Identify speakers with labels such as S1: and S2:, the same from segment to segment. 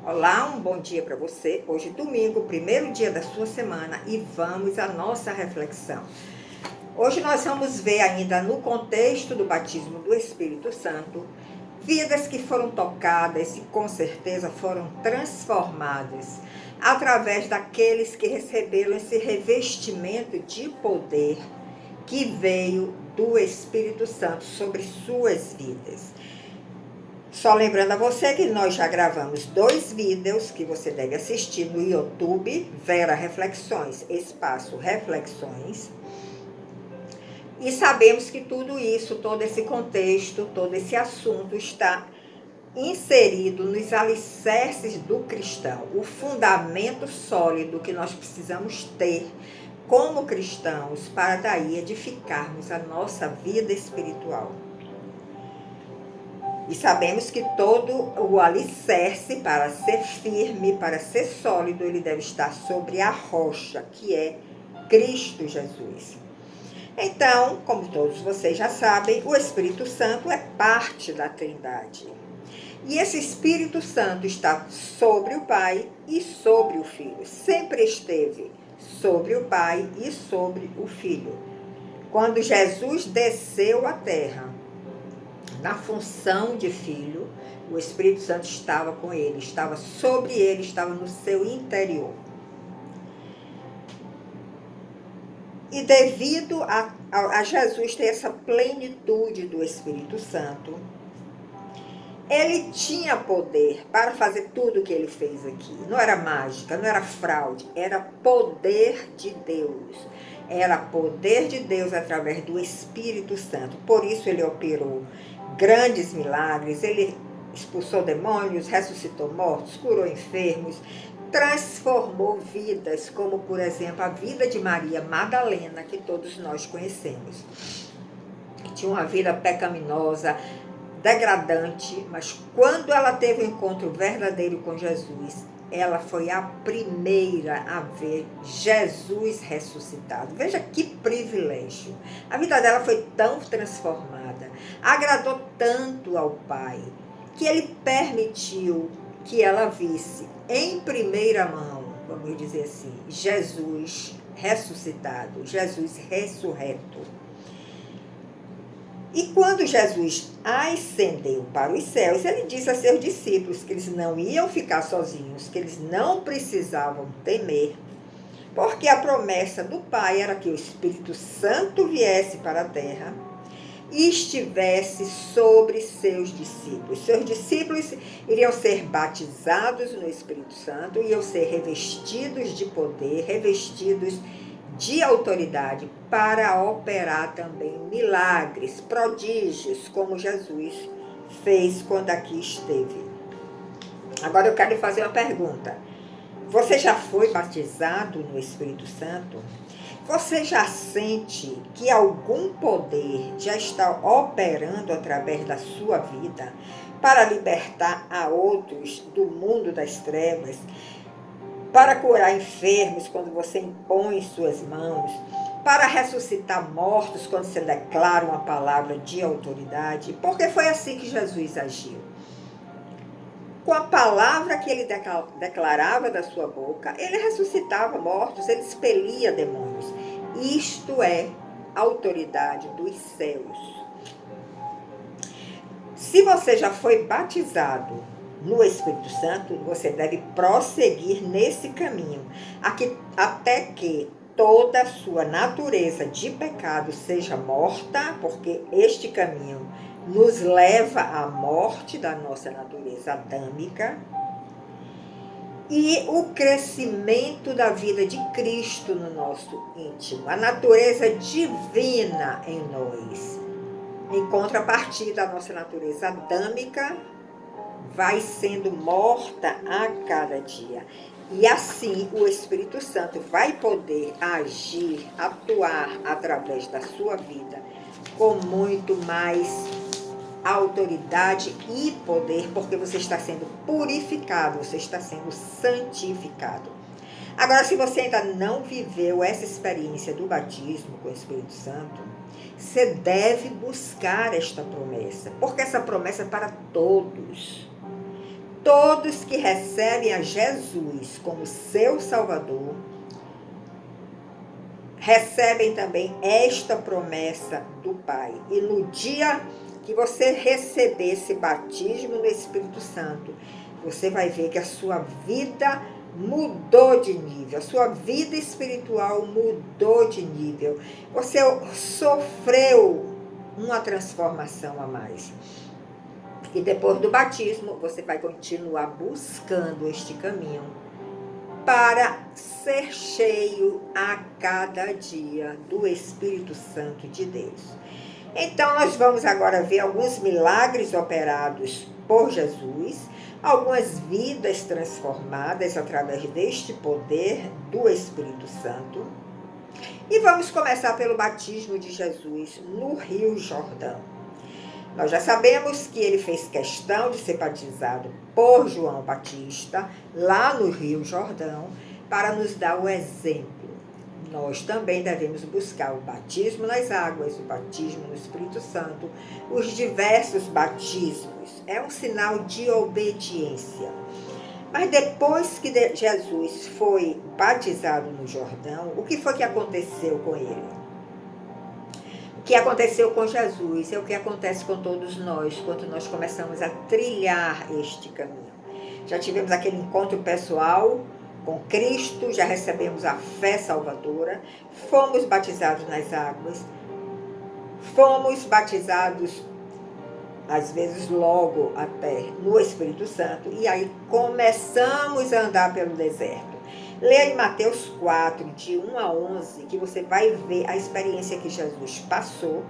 S1: Olá, um bom dia para você. Hoje, domingo, primeiro dia da sua semana, e vamos à nossa reflexão. Hoje nós vamos ver ainda no contexto do batismo do Espírito Santo, vidas que foram tocadas e com certeza foram transformadas através daqueles que receberam esse revestimento de poder que veio do Espírito Santo sobre suas vidas. Só lembrando a você que nós já gravamos 2 vídeos que você deve assistir no YouTube, Vera Reflexões, espaço Reflexões. E sabemos que tudo isso, todo esse contexto, todo esse assunto está inserido nos alicerces do cristão, o fundamento sólido que nós precisamos ter como cristãos para daí edificarmos a nossa vida espiritual. E sabemos que todo o alicerce, para ser firme, para ser sólido, ele deve estar sobre a rocha, que é Cristo Jesus. Então, como todos vocês já sabem, o Espírito Santo é parte da Trindade. E esse Espírito Santo está sobre o Pai e sobre o Filho. Sempre esteve sobre o Pai e sobre o Filho. Quando Jesus desceu à terra, na função de filho, o Espírito Santo estava com ele, estava sobre ele, estava no seu interior. E devido a Jesus ter essa plenitude do Espírito Santo, ele tinha poder para fazer tudo o que ele fez aqui. Não era mágica, não era fraude, era poder de Deus. Era poder de Deus através do Espírito Santo. Por isso ele operou grandes milagres, ele expulsou demônios, ressuscitou mortos, curou enfermos, transformou vidas, como por exemplo a vida de Maria Madalena, que todos nós conhecemos. Tinha uma vida pecaminosa, degradante, mas quando ela teve um encontro verdadeiro com Jesus, ela foi a primeira a ver Jesus ressuscitado. Veja que privilégio. A vida dela foi tão transformada, agradou tanto ao Pai, que ele permitiu que ela visse em primeira mão, vamos dizer assim, Jesus ressuscitado, Jesus ressurreto. E quando Jesus ascendeu para os céus, ele disse a seus discípulos que eles não iam ficar sozinhos, que eles não precisavam temer, porque a promessa do Pai era que o Espírito Santo viesse para a terra e estivesse sobre seus discípulos. Seus discípulos iriam ser batizados no Espírito Santo, iam ser revestidos de poder, revestidos de autoridade para operar também milagres, prodígios, como Jesus fez quando aqui esteve. Agora eu quero lhe fazer uma pergunta. Você já foi batizado no Espírito Santo? Você já sente que algum poder já está operando através da sua vida para libertar a outros do mundo das trevas, para curar enfermos quando você impõe suas mãos, para ressuscitar mortos quando você declara uma palavra de autoridade? Porque foi assim que Jesus agiu. Com a palavra que ele declarava da sua boca, ele ressuscitava mortos, ele expelia demônios. Isto é autoridade dos céus. Se você já foi batizado no Espírito Santo, você deve prosseguir nesse caminho, até que toda a sua natureza de pecado seja morta, porque este caminho nos leva à morte da nossa natureza adâmica, e o crescimento da vida de Cristo no nosso íntimo, a natureza divina em nós. Em contrapartida, a nossa natureza adâmica vai sendo morta a cada dia. E assim o Espírito Santo vai poder agir, atuar através da sua vida com muito mais autoridade e poder, porque você está sendo purificado, você está sendo santificado. Agora, se você ainda não viveu essa experiência do batismo com o Espírito Santo, você deve buscar esta promessa, porque essa promessa é para todos. todos que recebem a Jesus como seu Salvador, recebem também esta promessa do Pai. E no dia que você receber esse batismo no Espírito Santo, você vai ver que a sua vida mudou de nível, a sua vida espiritual mudou de nível. Você sofreu uma transformação a mais. E depois do batismo, você vai continuar buscando este caminho para ser cheio a cada dia do Espírito Santo de Deus. Então, nós vamos agora ver alguns milagres operados por Jesus, algumas vidas transformadas através deste poder do Espírito Santo. E vamos começar pelo batismo de Jesus no Rio Jordão. Nós já sabemos que ele fez questão de ser batizado por João Batista, lá no Rio Jordão, para nos dar o exemplo. Nós também devemos buscar o batismo nas águas, o batismo no Espírito Santo, os diversos batismos. É um sinal de obediência. Mas depois que Jesus foi batizado no Jordão, o que foi que aconteceu com ele? O que aconteceu com Jesus é o que acontece com todos nós, quando nós começamos a trilhar este caminho. Já tivemos aquele encontro pessoal com Cristo, já recebemos a fé salvadora, fomos batizados nas águas, fomos batizados, às vezes logo até, no Espírito Santo, e aí começamos a andar pelo deserto. Leia em Mateus 4, de 1 a 11, que você vai ver a experiência que Jesus passou,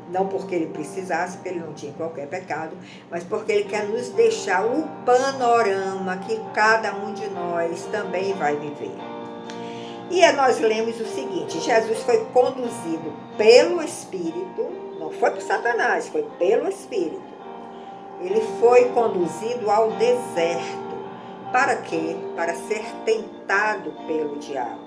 S1: não porque ele precisasse, porque ele não tinha qualquer pecado, mas porque ele quer nos deixar o panorama que cada um de nós também vai viver. E nós lemos o seguinte: Jesus foi conduzido pelo Espírito, não foi por Satanás, foi pelo Espírito. Ele foi conduzido ao deserto. Para quê? Para ser tentado pelo diabo.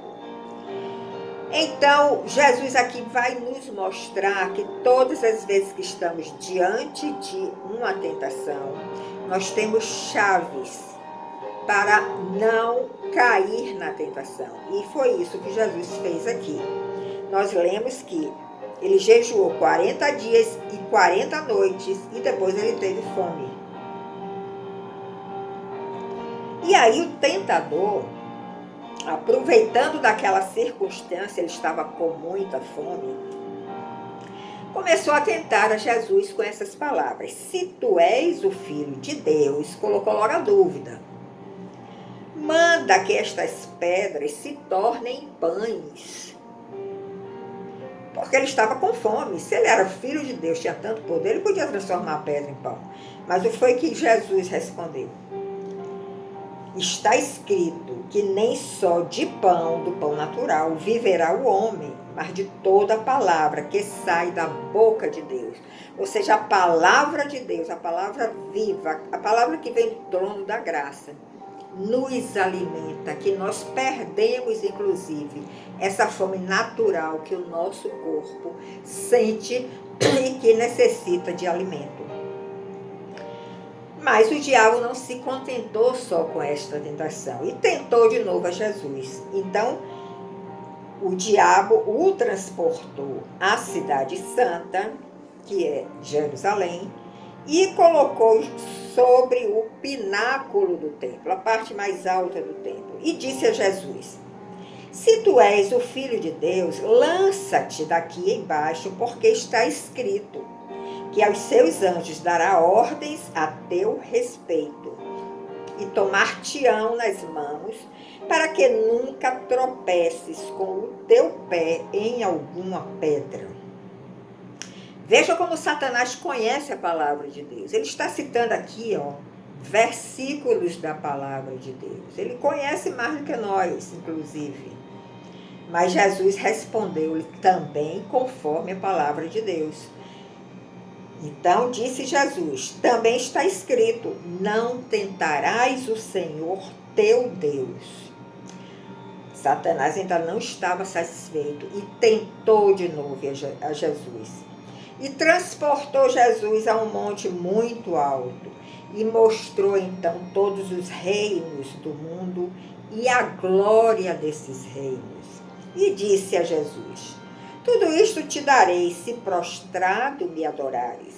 S1: Então, Jesus aqui vai nos mostrar que todas as vezes que estamos diante de uma tentação, nós temos chaves para não cair na tentação. E foi isso que Jesus fez aqui. Nós lemos que ele jejuou 40 dias e 40 noites e depois ele teve fome. E aí o tentador, aproveitando daquela circunstância, ele estava com muita fome, começou a tentar a Jesus com essas palavras: se tu és o Filho de Deus, colocou logo a dúvida. Manda que estas pedras se tornem pães. Porque ele estava com fome. Se ele era filho de Deus, tinha tanto poder, ele podia transformar a pedra em pão. Mas o que foi que Jesus respondeu? Está escrito que nem só de pão, do pão natural, viverá o homem, mas de toda a palavra que sai da boca de Deus. Ou seja, a palavra de Deus, a palavra viva, a palavra que vem do trono da graça, nos alimenta, que nós perdemos, inclusive, essa fome natural que o nosso corpo sente e que necessita de alimento. Mas o diabo não se contentou só com esta tentação e tentou de novo a Jesus. Então, o diabo o transportou à cidade santa, que é Jerusalém, e colocou sobre o pináculo do templo, a parte mais alta do templo, e disse a Jesus: se tu és o Filho de Deus, lança-te daqui embaixo, porque está escrito que aos seus anjos dará ordens a teu respeito, e tomar-te-ão nas mãos, para que nunca tropeces com o teu pé em alguma pedra. Veja como Satanás conhece a palavra de Deus. Ele está citando aqui, versículos da palavra de Deus. Ele conhece mais do que nós, inclusive. Mas Jesus respondeu-lhe também conforme a palavra de Deus. Então disse Jesus: também está escrito, não tentarás o Senhor teu Deus. Satanás ainda não estava satisfeito e tentou de novo a Jesus. E transportou Jesus a um monte muito alto e mostrou então todos os reinos do mundo e a glória desses reinos. E disse a Jesus: tudo isto te darei se prostrado me adorares.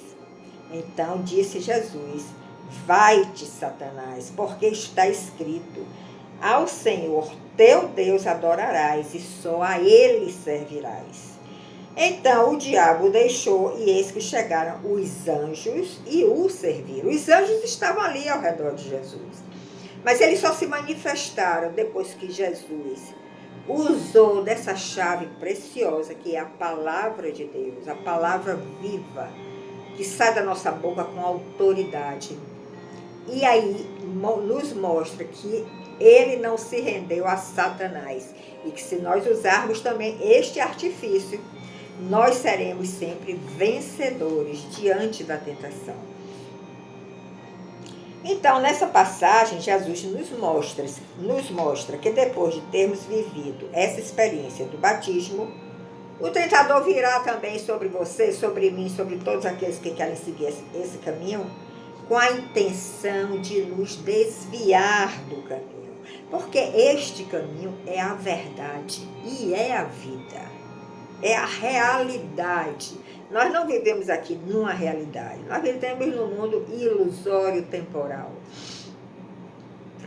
S1: Então disse Jesus: vai-te, Satanás, porque está escrito: ao Senhor teu Deus adorarás e só a ele servirás. Então o diabo o deixou, e eis que chegaram os anjos e o serviram. Os anjos estavam ali ao redor de Jesus, mas eles só se manifestaram depois que Jesus usou dessa chave preciosa, que é a palavra de Deus, a palavra viva, que sai da nossa boca com autoridade. E aí nos mostra que ele não se rendeu a Satanás, e que se nós usarmos também este artifício, nós seremos sempre vencedores diante da tentação. Então, nessa passagem, Jesus nos mostra que depois de termos vivido essa experiência do batismo, o tentador virá também sobre você, sobre mim, sobre todos aqueles que querem seguir esse caminho, com a intenção de nos desviar do caminho. Porque este caminho é a verdade e é a vida. É a realidade. Nós não vivemos aqui numa realidade. Nós vivemos num mundo ilusório, temporal.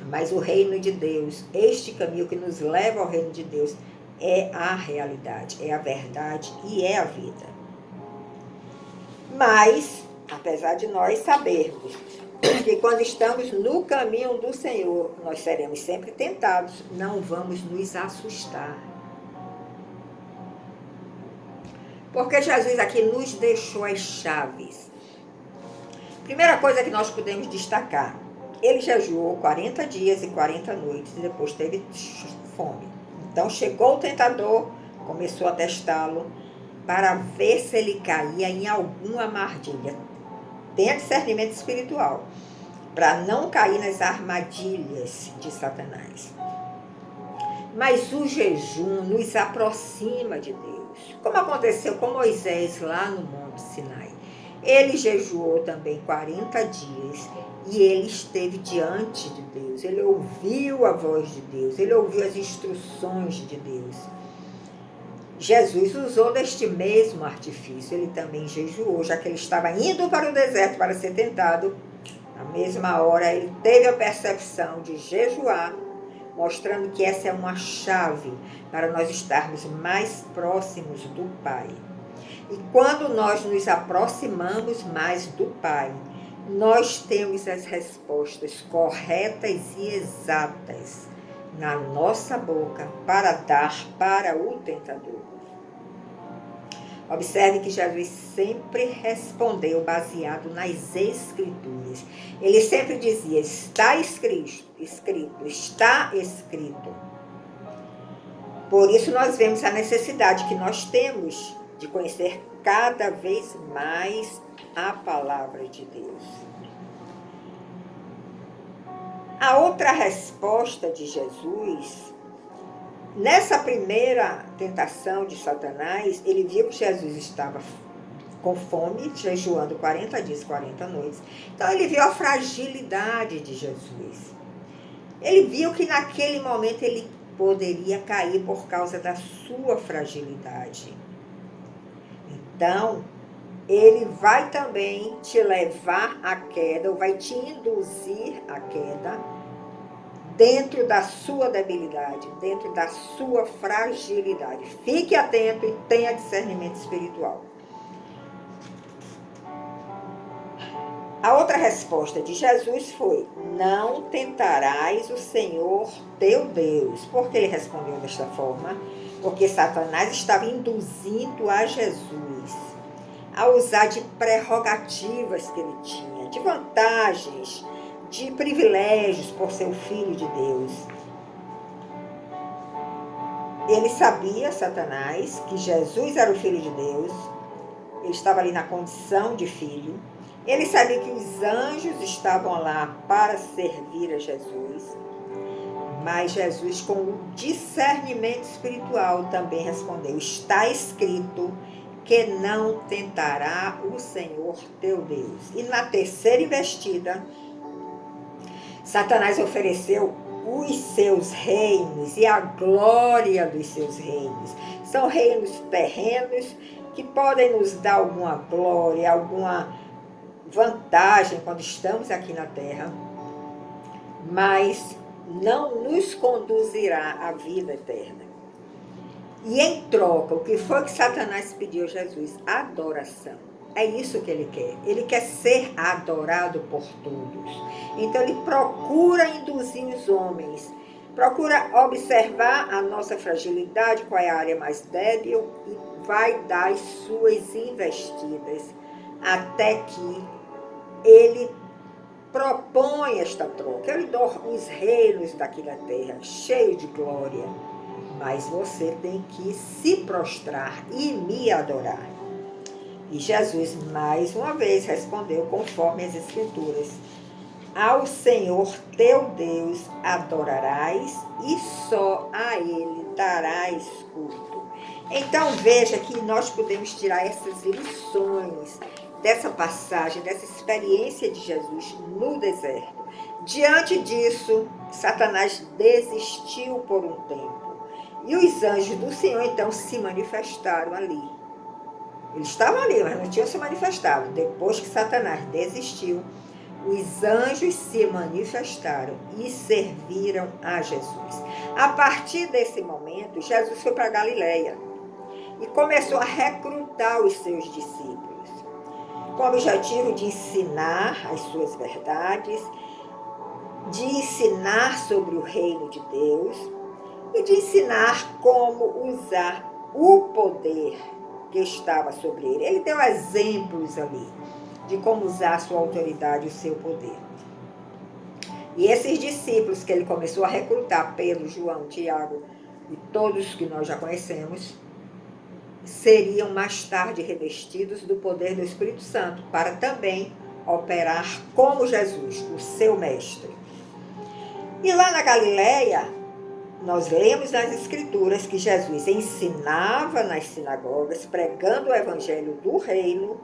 S1: Mas o reino de Deus, este caminho que nos leva ao reino de Deus, é a realidade, é a verdade e é a vida. Mas, apesar de nós sabermos que quando estamos no caminho do Senhor, nós seremos sempre tentados, não vamos nos assustar. Porque Jesus aqui nos deixou as chaves. Primeira coisa que nós podemos destacar: ele jejuou 40 dias e 40 noites e depois teve fome. Então chegou o tentador, começou a testá-lo para ver se ele caía em alguma armadilha. Tenha discernimento espiritual para não cair nas armadilhas de Satanás. Mas o jejum nos aproxima de Deus, como aconteceu com Moisés lá no Monte Sinai. Ele jejuou também 40 dias e ele esteve diante de Deus. Ele ouviu a voz de Deus, ele ouviu as instruções de Deus. Jesus usou deste mesmo artifício, ele também jejuou, já que ele estava indo para o deserto para ser tentado. Na mesma hora ele teve a percepção de jejuar, mostrando que essa é uma chave para nós estarmos mais próximos do Pai. E quando nós nos aproximamos mais do Pai, nós temos as respostas corretas e exatas na nossa boca para dar para o tentador. Observe que Jesus sempre respondeu baseado nas Escrituras. Ele sempre dizia: está escrito, está escrito. Por isso nós vemos a necessidade que nós temos de conhecer cada vez mais a palavra de Deus. A outra resposta de Jesus, nessa primeira tentação de Satanás, ele viu que Jesus estava com fome, jejuando 40 dias e 40 noites. Então ele viu a fragilidade de Jesus. Ele viu que naquele momento ele poderia cair por causa da sua fragilidade. Então, ele vai também te levar à queda, ou vai te induzir à queda, dentro da sua debilidade, dentro da sua fragilidade. Fique atento e tenha discernimento espiritual. A outra resposta de Jesus foi: não tentarás o Senhor teu Deus. Por que ele respondeu desta forma? Porque Satanás estava induzindo a Jesus a usar de prerrogativas que ele tinha, de vantagens, de privilégios por ser o filho de Deus. Ele sabia, Satanás, que Jesus era o filho de Deus. Ele estava ali na condição de filho. Ele sabia que os anjos estavam lá para servir a Jesus. Mas Jesus, com o discernimento espiritual, também respondeu: está escrito que não tentará o Senhor teu Deus. E na terceira investida, Satanás ofereceu os seus reinos e a glória dos seus reinos. São reinos terrenos que podem nos dar alguma glória, alguma vantagem quando estamos aqui na terra, mas não nos conduzirá à vida eterna. E em troca, o que foi que Satanás pediu a Jesus? Adoração. É isso que ele quer. Ele quer ser adorado por todos. Então ele procura induzir os homens, procura observar a nossa fragilidade, qual é a área mais débil, e vai dar as suas investidas até que ele propõe esta troca. Ele dá os reinos daqui da terra, cheio de glória, mas você tem que se prostrar e me adorar. E Jesus, mais uma vez, respondeu conforme as Escrituras: ao Senhor teu Deus adorarás e só a Ele darás culto. Então veja que nós podemos tirar essas lições dessa passagem, dessa experiência de Jesus no deserto. Diante disso, Satanás desistiu por um tempo. E os anjos do Senhor então se manifestaram ali. Eles estavam ali, mas não tinham se manifestado. Depois que Satanás desistiu, os anjos se manifestaram e serviram a Jesus. A partir desse momento, Jesus foi para Galileia e começou a recrutar os seus discípulos, com o objetivo de ensinar as suas verdades, de ensinar sobre o reino de Deus e de ensinar como usar o poder que estava sobre ele. Ele deu exemplos ali de como usar a sua autoridade e o seu poder. E esses discípulos que ele começou a recrutar, Pedro, João, Tiago e todos que nós já conhecemos, seriam mais tarde revestidos do poder do Espírito Santo para também operar como Jesus, o seu mestre. E lá na Galileia, nós lemos nas Escrituras que Jesus ensinava nas sinagogas, pregando o evangelho do reino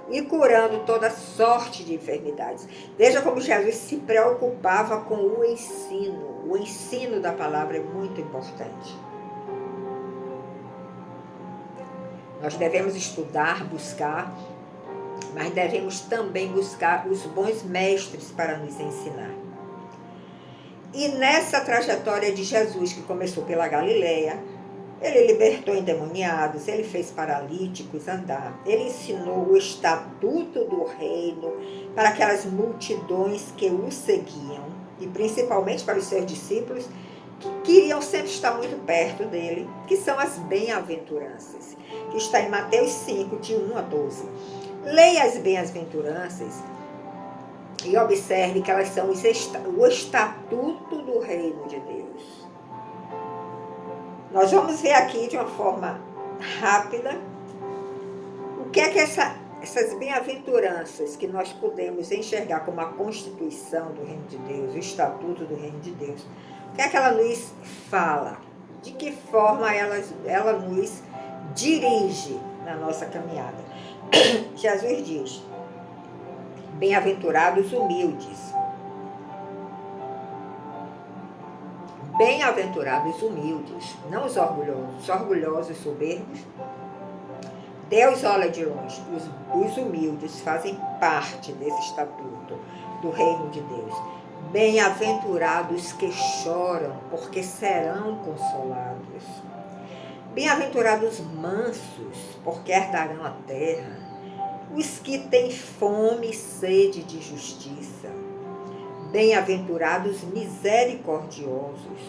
S1: e curando toda sorte de enfermidades. Veja como Jesus se preocupava com o ensino. O ensino da palavra é muito importante. Nós devemos estudar, buscar, mas devemos também buscar os bons mestres para nos ensinar. E nessa trajetória de Jesus, que começou pela Galileia, ele libertou endemoniados, ele fez paralíticos andar, ele ensinou o estatuto do reino para aquelas multidões que o seguiam, e principalmente para os seus discípulos, que queriam sempre estar muito perto dele, que são as bem-aventuranças, que está em Mateus 5, de 1 a 12. Leia as bem-aventuranças e observe que elas são o estatuto do reino de Deus. Nós vamos ver aqui de uma forma rápida o que é que essas bem-aventuranças que nós podemos enxergar como a constituição do reino de Deus, o estatuto do reino de Deus, o que é que ela nos fala, de que forma ela nos dirige na nossa caminhada. Jesus diz: bem-aventurados humildes. Bem-aventurados humildes, não os orgulhosos. Os orgulhosos, soberbos, Deus olha de longe. Os humildes fazem parte desse estatuto do reino de Deus. Bem-aventurados que choram, porque serão consolados. Bem-aventurados mansos, porque herdarão a terra. Os que têm fome e sede de justiça. Bem-aventurados misericordiosos,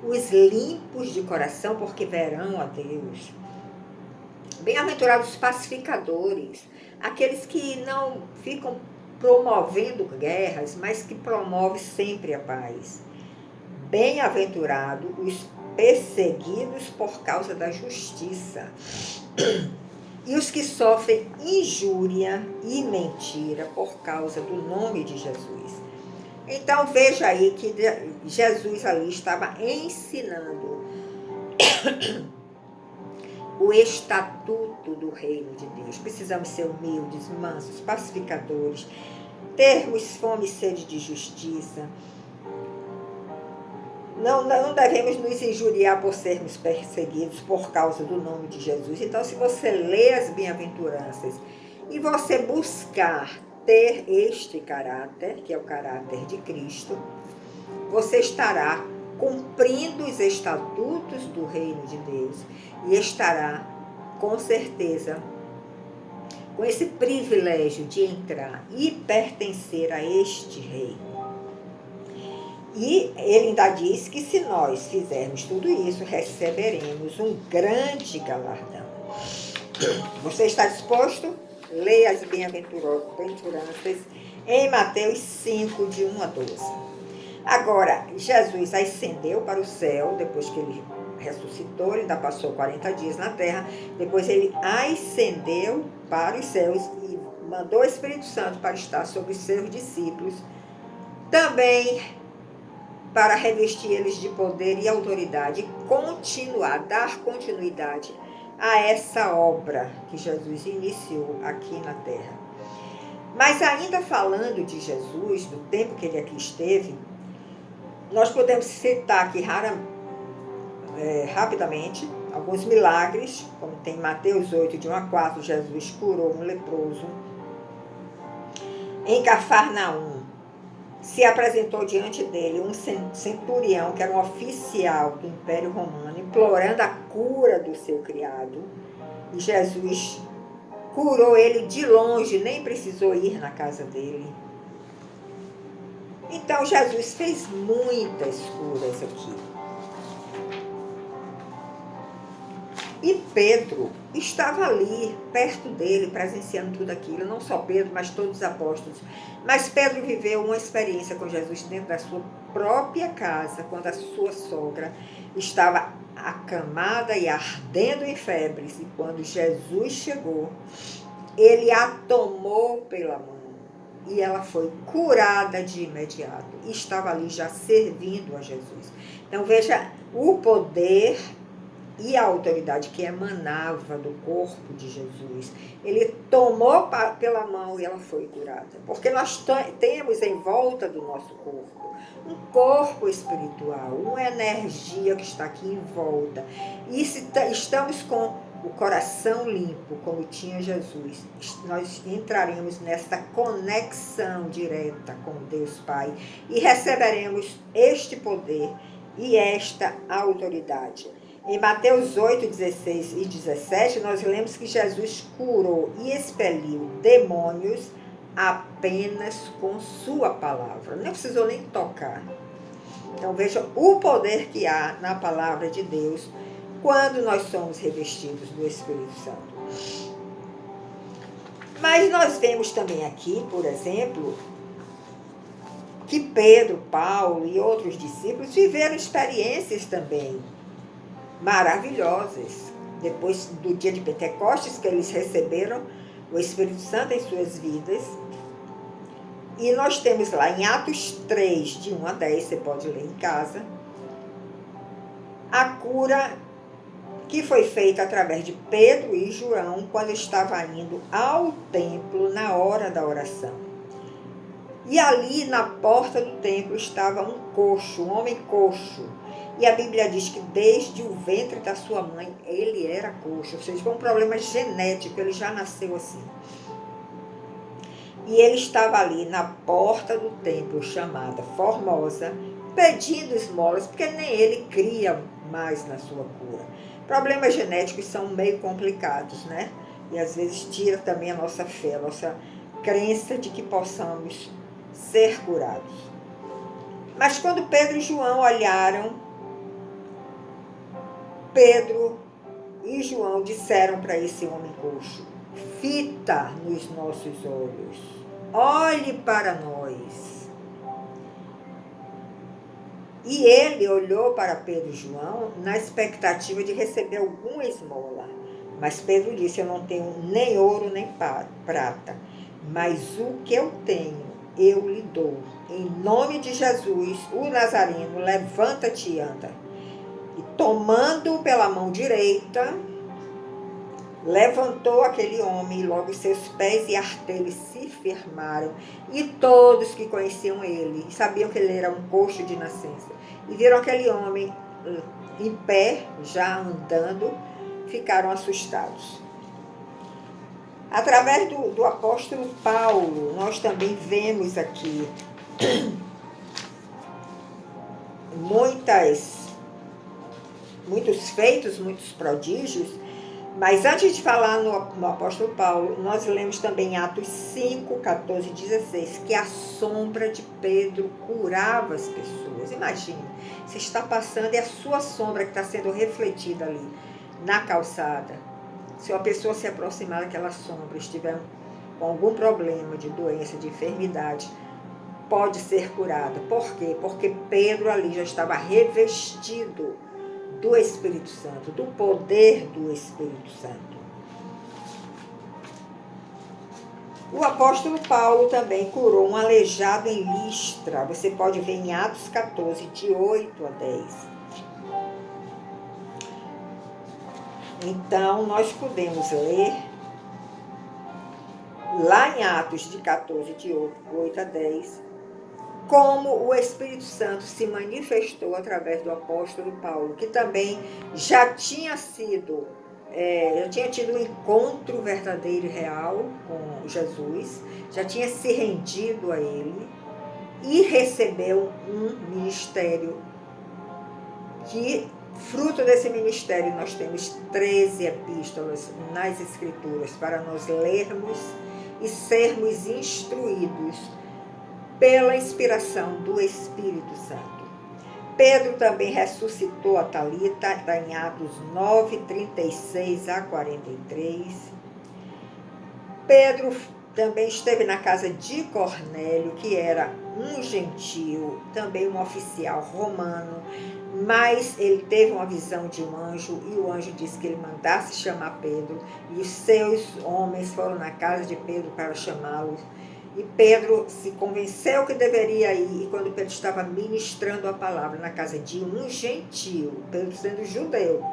S1: os limpos de coração, porque verão a Deus. Bem-aventurados pacificadores, aqueles que não ficam promovendo guerras, mas que promovem sempre a paz. Bem-aventurados os perseguidos por causa da justiça, e os que sofrem injúria e mentira por causa do nome de Jesus. Então veja aí que Jesus ali estava ensinando o estatuto do reino de Deus. Precisamos ser humildes, mansos, pacificadores, termos fome e sede de justiça, Não devemos nos injuriar por sermos perseguidos por causa do nome de Jesus. Então, se você lê as bem-aventuranças e você buscar ter este caráter, que é o caráter de Cristo, você estará cumprindo os estatutos do reino de Deus e estará, com certeza, com esse privilégio de entrar e pertencer a este reino. E ele ainda diz que se nós fizermos tudo isso, receberemos um grande galardão. Você está disposto? Leia as bem-aventuranças em Mateus 5, de 1 a 12. Agora, Jesus ascendeu para o céu, depois que ele ressuscitou, ele ainda passou 40 dias na terra, depois ele ascendeu para os céus e mandou o Espírito Santo para estar sobre os seus discípulos, também para revestir eles de poder e autoridade, e dar continuidade a essa obra que Jesus iniciou aqui na terra. Mas ainda falando de Jesus, do tempo que ele aqui esteve, nós podemos citar aqui rapidamente alguns milagres, como tem Mateus 8, de 1 a 4, Jesus curou um leproso. Em Cafarnaum, se apresentou diante dele um centurião, que era um oficial do Império Romano, implorando a cura do seu criado. E Jesus curou ele de longe, nem precisou ir na casa dele. Então, Jesus fez muitas curas aqui. E Pedro estava ali, perto dele, presenciando tudo aquilo. Não só Pedro, mas todos os apóstolos. Mas Pedro viveu uma experiência com Jesus dentro da sua própria casa, quando a sua sogra estava acamada e ardendo em febres. E quando Jesus chegou, ele a tomou pela mão. E ela foi curada de imediato. E estava ali já servindo a Jesus. Então veja o poder e a autoridade que emanava do corpo de Jesus. Ele tomou pela mão e ela foi curada. Porque nós temos em volta do nosso corpo um corpo espiritual, uma energia que está aqui em volta. E se estamos com o coração limpo, como tinha Jesus, nós entraremos nessa conexão direta com Deus Pai e receberemos este poder e esta autoridade. Em Mateus 8, 16 e 17, nós lemos que Jesus curou e expeliu demônios apenas com sua palavra. Não precisou nem tocar. Então veja o poder que há na palavra de Deus quando nós somos revestidos do Espírito Santo. Mas nós vemos também aqui, por exemplo, que Pedro, Paulo e outros discípulos viveram experiências também maravilhosas. Depois do dia de Pentecostes, que eles receberam o Espírito Santo em suas vidas. E nós temos lá em Atos 3, de 1 a 10, você pode ler em casa, a cura que foi feita através de Pedro e João quando estava indo ao templo na hora da oração. E ali na porta do templo estava um coxo, um homem coxo. E a Bíblia diz que desde o ventre da sua mãe ele era coxo, ou seja, foi um problema genético, ele já nasceu assim. E ele estava ali na porta do templo, chamada Formosa, pedindo esmolas, porque nem ele cria mais na sua cura. Problemas genéticos são meio complicados, né? E às vezes tira também a nossa fé, a nossa crença de que possamos ser curados. Mas quando Pedro e João olharam, Pedro e João disseram para esse homem coxo: fita nos nossos olhos, olhe para nós. E ele olhou para Pedro e João na expectativa de receber alguma esmola. Mas Pedro disse: eu não tenho nem ouro nem prata, mas o que eu tenho eu lhe dou. Em nome de Jesus, o Nazareno, levanta-te e anda. E tomando pela mão direita, Levantou aquele homem, e logo seus pés e artelhos se firmaram, e todos que conheciam ele, e sabiam que ele era um coxo de nascença, e viram aquele homem em pé, já andando, ficaram assustados. Através do apóstolo Paulo, nós também vemos aqui muitos feitos, muitos prodígios. Mas antes de falar no apóstolo Paulo, nós lemos também Atos 5, 14 e 16, que a sombra de Pedro curava as pessoas. Imagine, você está passando e a sua sombra que está sendo refletida ali na calçada. Se uma pessoa se aproximar daquela sombra, estiver com algum problema de doença, de enfermidade, pode ser curada. Por quê? Porque Pedro ali já estava revestido do Espírito Santo, do poder do Espírito Santo. O apóstolo Paulo também curou um aleijado em Listra. Você pode ver em Atos 14, de 8 a 10. Então, nós podemos ler lá em Atos de 14, de 8 a 10, como o Espírito Santo se manifestou através do apóstolo Paulo, que também já tinha tido um encontro verdadeiro e real com Jesus, já tinha se rendido a ele e recebeu um ministério que, fruto desse ministério, nós temos 13 epístolas nas Escrituras para nós lermos e sermos instruídos pela inspiração do Espírito Santo. Pedro também ressuscitou a Talita, está em Atos 9, 36 a 43. Pedro também esteve na casa de Cornélio, que era um gentio, também um oficial romano, mas ele teve uma visão de um anjo, e o anjo disse que ele mandasse chamar Pedro, e os seus homens foram na casa de Pedro para chamá-lo. E Pedro se convenceu que deveria ir, e quando Pedro estava ministrando a palavra na casa de um gentio, Pedro sendo judeu,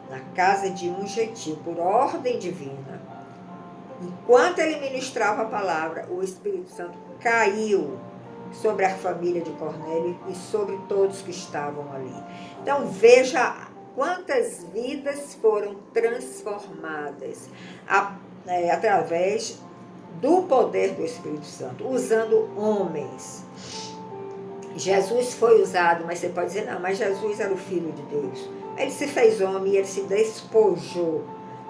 S1: na casa de um gentio, por ordem divina, enquanto ele ministrava a palavra, o Espírito Santo caiu sobre a família de Cornélio e sobre todos que estavam ali. Então veja quantas vidas foram transformadas através do poder do Espírito Santo, usando homens. Jesus foi usado, mas você pode dizer, não, mas Jesus era o Filho de Deus. Ele se fez homem e ele se despojou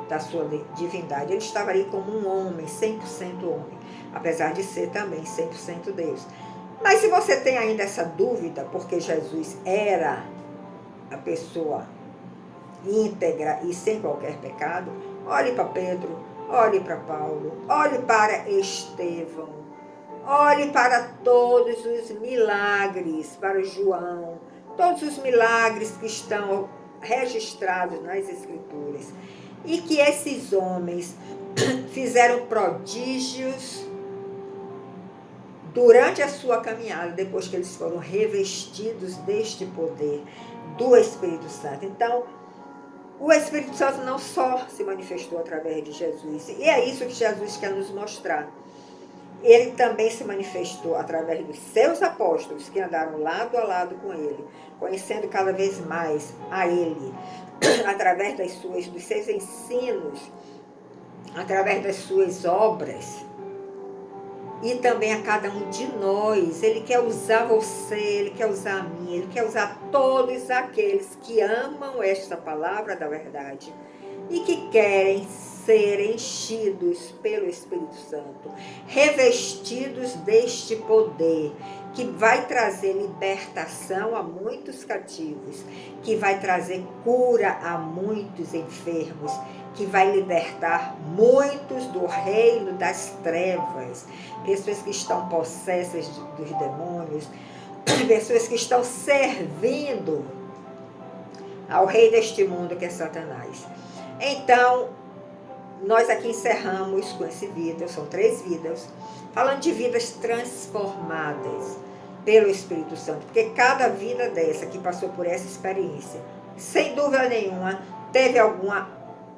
S1: da sua divindade. Ele estava ali como um homem, 100% homem, apesar de ser também 100% Deus. Mas se você tem ainda essa dúvida, porque Jesus era a pessoa íntegra e sem qualquer pecado, olhe para Pedro, olhe para Paulo, olhe para Estevão, olhe para todos os milagres, para João, todos os milagres que estão registrados nas Escrituras. E que esses homens fizeram prodígios durante a sua caminhada, depois que eles foram revestidos deste poder do Espírito Santo. Então, o Espírito Santo não só se manifestou através de Jesus, e é isso que Jesus quer nos mostrar. Ele também se manifestou através dos seus apóstolos, que andaram lado a lado com ele, conhecendo cada vez mais a ele, através dos seus ensinos, através das suas obras, e também a cada um de nós. Ele quer usar você, ele quer usar a mim, ele quer usar todos aqueles que amam esta palavra da verdade e que querem ser enchidos pelo Espírito Santo, revestidos deste poder, que vai trazer libertação a muitos cativos, que vai trazer cura a muitos enfermos, que vai libertar muitos do reino das trevas, pessoas que estão possessas dos demônios, pessoas que estão servindo ao rei deste mundo, que é Satanás. Então, nós aqui encerramos com esse vídeo, são 3 vídeos, falando de vidas transformadas pelo Espírito Santo, porque cada vida dessa que passou por essa experiência, sem dúvida nenhuma, teve alguma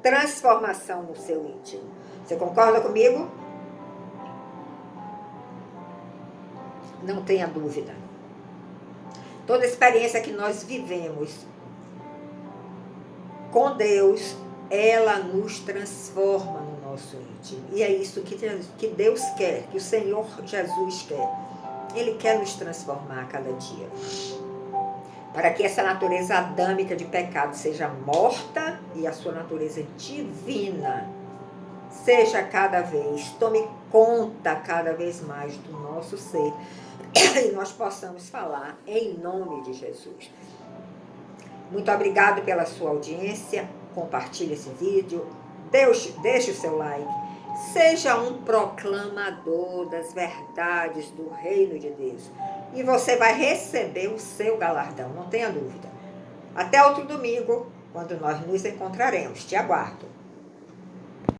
S1: transformação no seu íntimo. Você concorda comigo? Não tenha dúvida. Toda experiência que nós vivemos com Deus, ela nos transforma no nosso íntimo. E é isso que Deus quer, que o Senhor Jesus quer. Ele quer nos transformar a cada dia. Para que essa natureza adâmica de pecado seja morta e a sua natureza divina seja cada vez, tome conta cada vez mais do nosso ser. E nós possamos falar em nome de Jesus. Muito obrigado pela sua audiência. Compartilhe esse vídeo. Deixe o seu like. Seja um proclamador das verdades do reino de Deus. E você vai receber o seu galardão, não tenha dúvida. Até outro domingo, quando nós nos encontraremos. Te aguardo.